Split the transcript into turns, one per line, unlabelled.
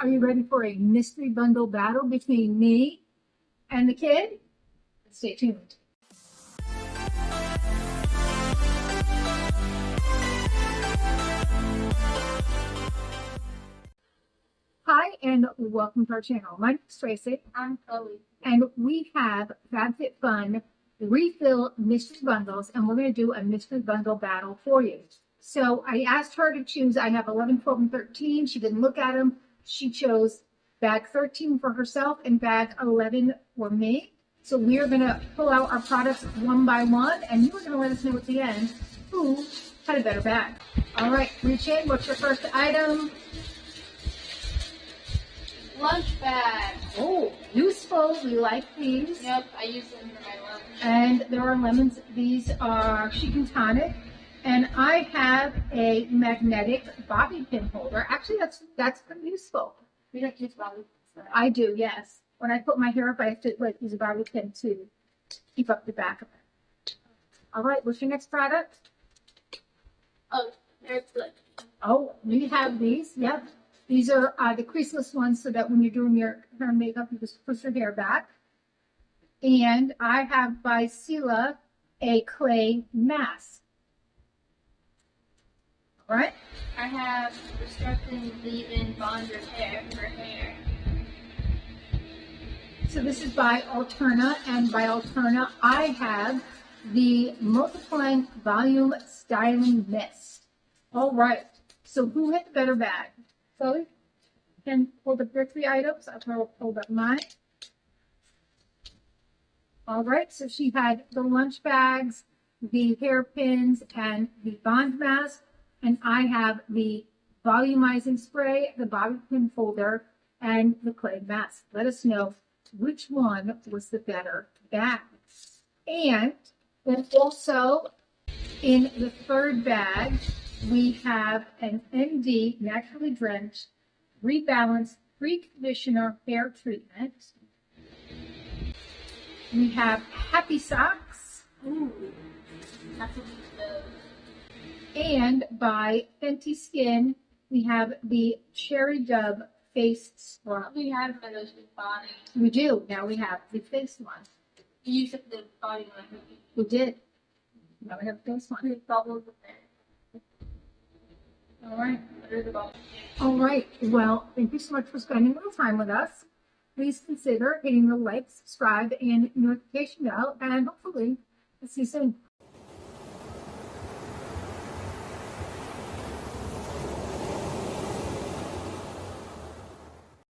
Are you ready for a mystery bundle battle between me and the kid? Stay tuned. Hi, and welcome to our channel. My name is Tracy.
I'm Chloe.
And we have FabFitFun refill mystery bundles, and we're going to do a mystery bundle battle for you. So I asked her to choose. I have 11, 12, and 13. She didn't look at them. She chose bag 13 for herself and bag 11 for me. So we are going to pull out our products one by one, and you are going to let us know at the end who had a better bag. All right, reach in. What's your first item?
Lunch bag.
Oh, useful. We like these.
Yep, I use them for my lunch.
And there are lemons. These are chic and tonic. And I have a magnetic bobby pin holder. Actually, that's pretty useful.
We don't use bobby pins.
I do, yes. When I put my hair up, I have to use a bobby pin to keep up the back of it. All right, what's your next product?
Oh, there's good.
Oh, we have these. Yep. These are the creaseless ones so that when you're doing your hair and makeup, you just push your hair back. And I have by Sela a clay mask. All right.
I have Restricting Leave-In Bond Repair for hair.
So this is by Alterna, and by Alterna, I have the Multiplying Volume Styling Mist. All right. So who had the better bag? Chloe, can hold up your 3 items. I'll hold up mine. All right, so she had the lunch bags, the hairpins, and the bond mask. And I have the volumizing spray, the bobby pin folder, and the clay mask. Let us know which one was the better bag. And then also in the third bag, we have an MD Naturally Drenched Rebalance Pre-Conditioner Hair Treatment. We have Happy Socks.
Ooh, that's what we love.
And by Fenty Skin, we have the Cherry Dub Face Scrub.
We have one of those with body.
We do. Now we have the face one.
You used the body one.
We did. Now we have the face one.
With bubbles in there.
All right.
What are the bubbles?
All right. Well, thank you so much for spending a little time with us. Please consider hitting the like, subscribe, and notification bell, and hopefully, we'll see you soon.